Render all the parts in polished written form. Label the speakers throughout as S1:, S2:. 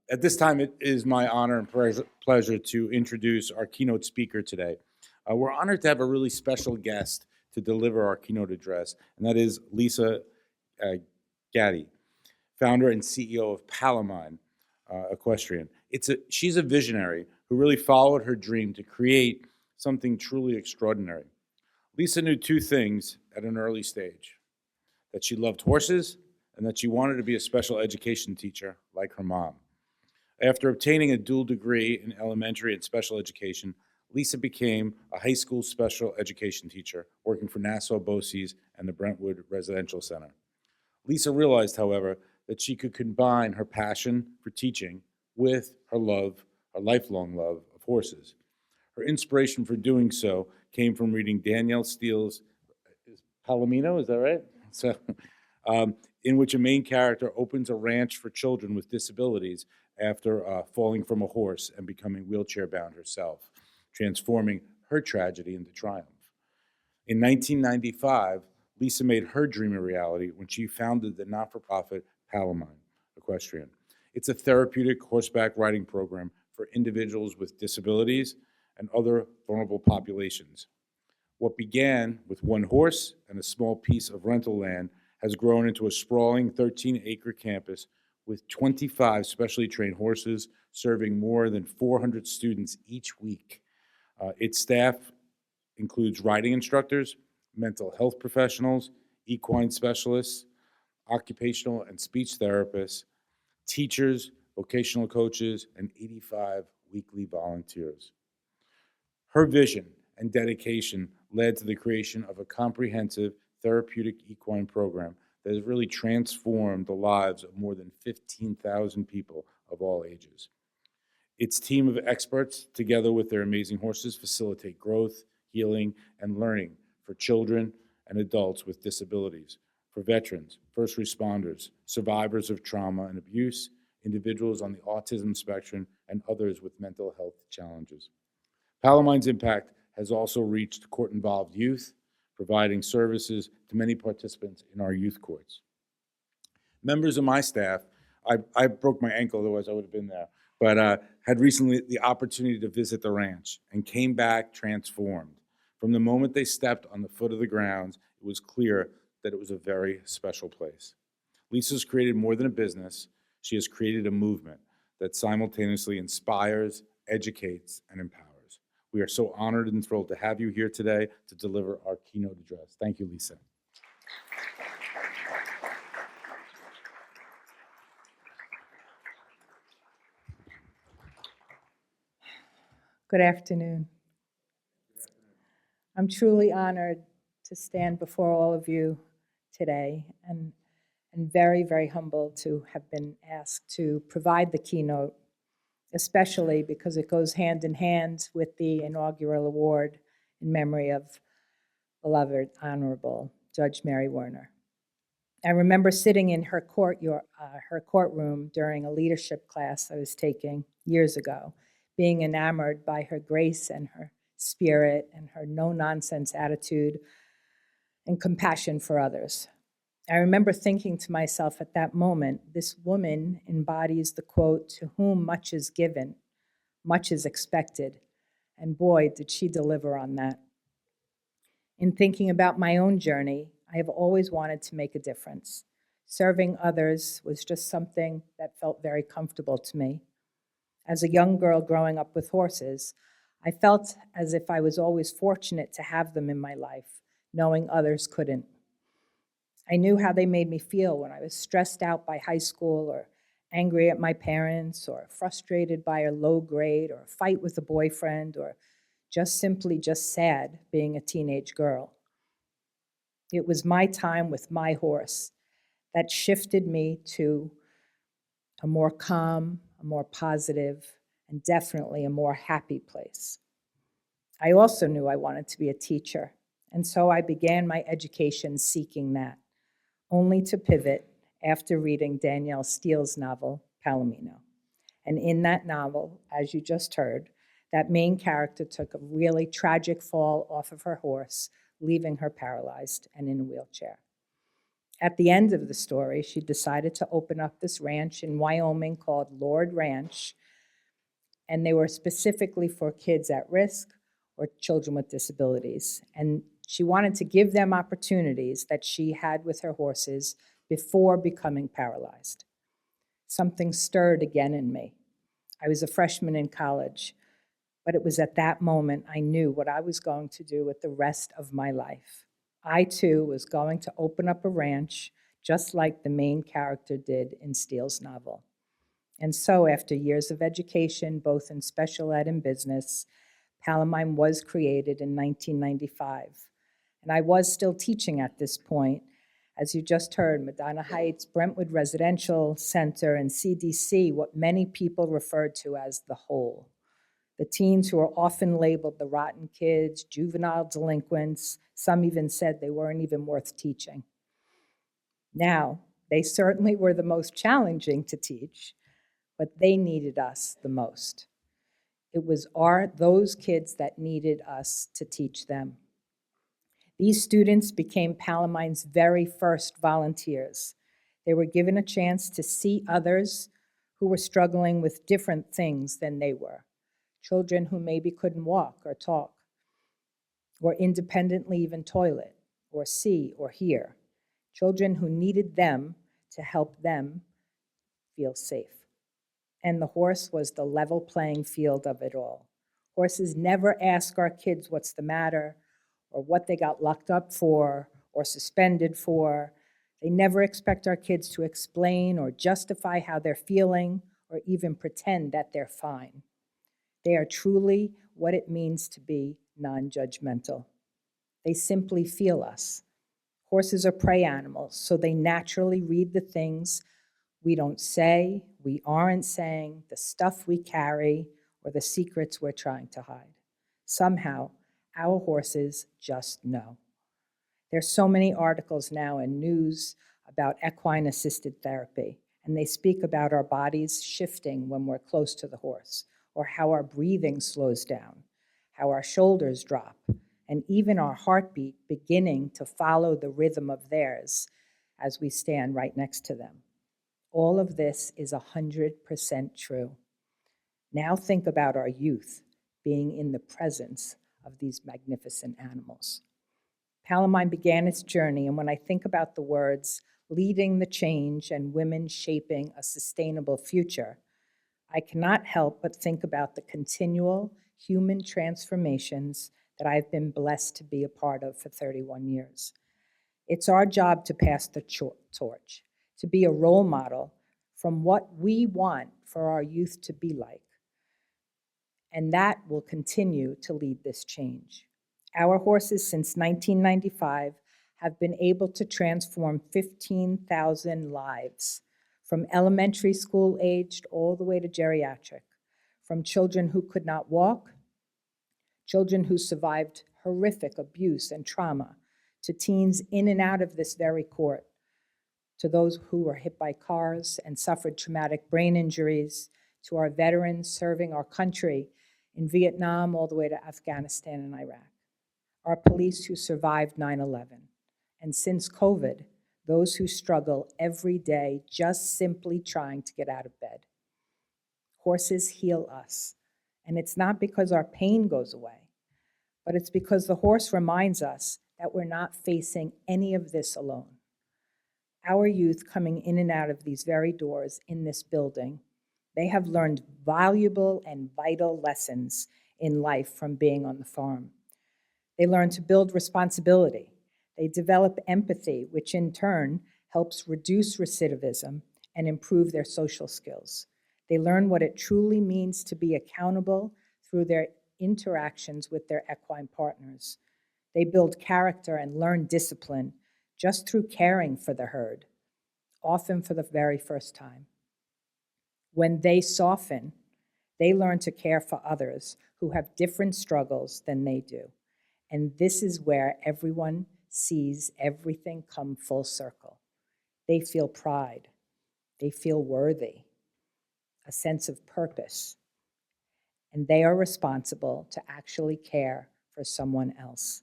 S1: At this time, it is my honor and pleasure to introduce our keynote speaker today. We're honored to have a really special guest to deliver our keynote address, and that is Lisa uh, Gatti, founder and CEO of Palamine Equestrian. She's a visionary who really followed her dream to create something truly extraordinary. Lisa knew two things at an early stage: that she loved horses and that she wanted to be a special education teacher like her mom. After obtaining a dual degree in elementary and special education, Lisa became a high school special education teacher working for Nassau BOCES and the Brentwood Residential Center. Lisa realized, however, that she could combine her passion for teaching with her lifelong love of horses. Her inspiration for doing so came from reading Danielle Steele's Palomino, is that right? So, um, in which a main character opens a ranch for children with disabilities after falling from a horse and becoming wheelchair bound herself, transforming her tragedy into triumph. In 1995, Lisa made her dream a reality when she founded the not for profit Palamine Equestrian. It's a therapeutic horseback riding program for individuals with disabilities and other vulnerable populations. What began with one horse and a small piece of rental land has grown into a sprawling 13-acre campus with 25 specially trained horses serving more than 400 students each week. Its staff includes riding instructors, mental health professionals, equine specialists, occupational and speech therapists, teachers, vocational coaches, and 85 weekly volunteers. Her vision and dedication led to the creation of a comprehensive therapeutic equine program that has really transformed the lives of more than 15,000 people of all ages. Its team of experts, together with their amazing horses, facilitate growth, healing, and learning for children and adults with disabilities, for veterans, first responders, survivors of trauma and abuse, individuals on the autism spectrum, and others with mental health challenges. Palamine's impact has also reached court-involved youth, providing services to many participants in our youth courts. Members of my staff, I broke my ankle, otherwise I would have been there, but had recently the opportunity to visit the ranch and came back transformed. From the moment they stepped on the foot of the grounds, it was clear that it was a very special place. Lisa's created more than a business. She has created a movement that simultaneously inspires, educates, and empowers. We are so honored and thrilled to have you here today to deliver our keynote address. Thank you, Lisa.
S2: Good afternoon. I'm truly honored to stand before all of you today and very, very humbled to have been asked to provide the keynote, especially because it goes hand in hand with the inaugural award in memory of beloved Honorable Judge Mary Werner. I remember sitting in her courtroom during a leadership class I was taking years ago, being enamored by her grace and her spirit and her no-nonsense attitude and compassion for others. I remember thinking to myself at that moment, this woman embodies the quote, "To whom much is given, much is expected." And boy, did she deliver on that. In thinking about my own journey, I have always wanted to make a difference. Serving others was just something that felt very comfortable to me. As a young girl growing up with horses, I felt as if I was always fortunate to have them in my life, knowing others couldn't. I knew how they made me feel when I was stressed out by high school or angry at my parents or frustrated by a low grade or a fight with a boyfriend or just simply sad being a teenage girl. It was my time with my horse that shifted me to a more calm, a more positive, and definitely a more happy place. I also knew I wanted to be a teacher, and so I began my education seeking that, only to pivot after reading Danielle Steele's novel, Palomino. And in that novel, as you just heard, that main character took a really tragic fall off of her horse, leaving her paralyzed and in a wheelchair. At the end of the story, she decided to open up this ranch in Wyoming called Lord Ranch, and they were specifically for kids at risk or children with disabilities. And she wanted to give them opportunities that she had with her horses before becoming paralyzed. Something stirred again in me. I was a freshman in college, but it was at that moment I knew what I was going to do with the rest of my life. I too was going to open up a ranch just like the main character did in Steele's novel. And so, after years of education, both in special ed and business, Palamine was created in 1995. And I was still teaching at this point. As you just heard, Medina Heights, Brentwood Residential Center, and CDC, what many people referred to as the whole. The teens who are often labeled the rotten kids, juvenile delinquents, some even said they weren't even worth teaching. Now, they certainly were the most challenging to teach, but they needed us the most. It was those kids that needed us to teach them. These students became Palamine's very first volunteers. They were given a chance to see others who were struggling with different things than they were. Children who maybe couldn't walk or talk, or independently even toilet, or see or hear. Children who needed them to help them feel safe. And the horse was the level playing field of it all. Horses never ask our kids what's the matter, or what they got locked up for, or suspended for. They never expect our kids to explain or justify how they're feeling, or even pretend that they're fine. They are truly what it means to be non-judgmental. They simply feel us. Horses are prey animals, so they naturally read the things we don't say, we aren't saying, the stuff we carry, or the secrets we're trying to hide. Somehow, our horses just know. There's so many articles now in news about equine-assisted therapy, and they speak about our bodies shifting when we're close to the horse, or how our breathing slows down, how our shoulders drop, and even our heartbeat beginning to follow the rhythm of theirs as we stand right next to them. All of this is 100% true. Now think about our youth being in the presence of these magnificent animals. Palamine began its journey, and when I think about the words, leading the change and women shaping a sustainable future, I cannot help but think about the continual human transformations that I've been blessed to be a part of for 31 years. It's our job to pass the torch, to be a role model from what we want for our youth to be like. And that will continue to lead this change. Our horses since 1995 have been able to transform 15,000 lives, from elementary school aged all the way to geriatric, from children who could not walk, children who survived horrific abuse and trauma, to teens in and out of this very court, to those who were hit by cars and suffered traumatic brain injuries, to our veterans serving our country in Vietnam all the way to Afghanistan and Iraq, our police who survived 9/11, and since COVID, those who struggle every day just simply trying to get out of bed. Horses heal us, and it's not because our pain goes away, but it's because the horse reminds us that we're not facing any of this alone. Our youth coming in and out of these very doors in this building, they have learned valuable and vital lessons in life from being on the farm. They learn to build responsibility. They develop empathy, which in turn helps reduce recidivism and improve their social skills. They learn what it truly means to be accountable through their interactions with their equine partners. They build character and learn discipline just through caring for the herd, often for the very first time. When they soften, they learn to care for others who have different struggles than they do. And this is where everyone sees everything come full circle. They feel pride. They feel worthy, a sense of purpose. And they are responsible to actually care for someone else.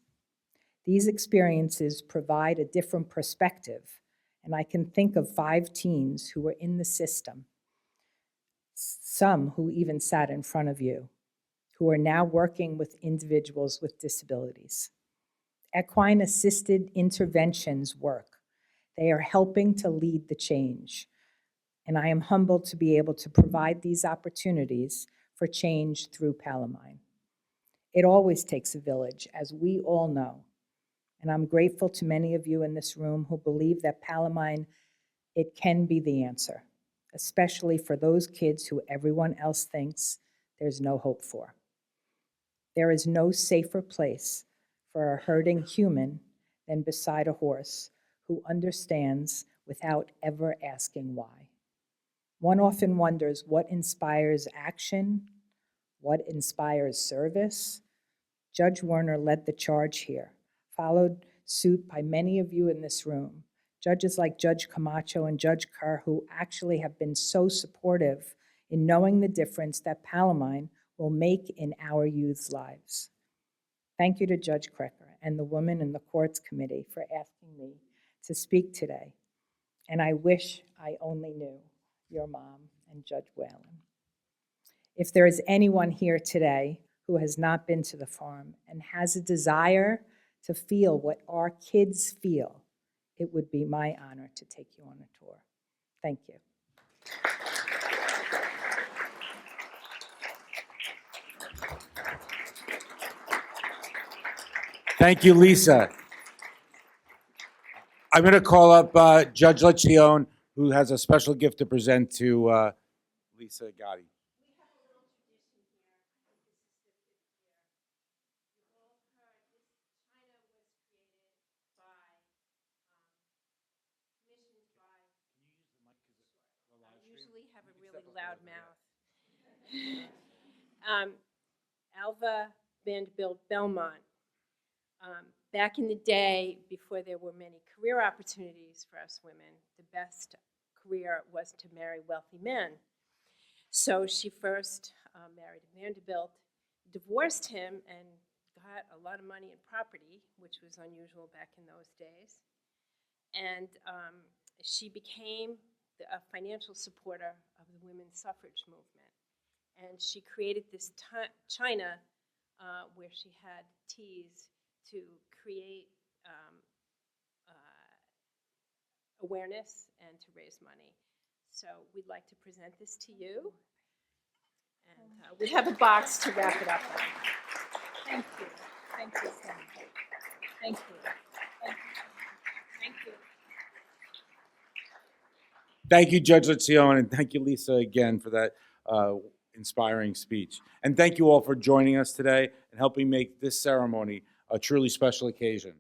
S2: These experiences provide a different perspective And I can think of 5 teens who were in the system, some who even sat in front of you, who are now working with individuals with disabilities. Equine assisted interventions work. They are helping to lead the change. And I am humbled to be able to provide these opportunities for change through Palomine. It always takes a village, as we all know. And I'm grateful to many of you in this room who believe that Palomine, it can be the answer, especially for those kids who everyone else thinks there's no hope for. There is no safer place for a herding human than beside a horse who understands without ever asking why. One often wonders what inspires action, what inspires service. Judge Werner led the charge here, followed suit by many of you in this room. Judges like Judge Camacho and Judge Kerr, who actually have been so supportive in knowing the difference that Palomine will make in our youth's lives. Thank you to Judge Krecker and the women in the courts committee for asking me to speak today. And I wish I only knew your mom and Judge Whalen. If there is anyone here today who has not been to the farm and has a desire to feel what our kids feel, it would be my honor to take you on a tour. Thank you.
S1: Thank you, Lisa. I'm going to call up Judge Lencioni, who has a special gift to present to Lisa Gatti.
S3: I usually have a really loud mouth. Alva Vanderbilt Belmont. Back in the day, before there were many career opportunities for us women, the best career was to marry wealthy men. So she first married Vanderbilt, divorced him, and got a lot of money and property, which was unusual back in those days. And she became a financial supporter of the women's suffrage movement. And she created this china where she had teas to create awareness and to raise money. So we'd like to present this to you. And we have a box to wrap it up on.
S2: Thank you. Thank you so much. Thank you. Thank you. Thank you.
S1: Thank you, Judge Lencioni, and thank you, Lisa, again for that inspiring speech. And thank you all for joining us today and helping make this ceremony a truly special occasion.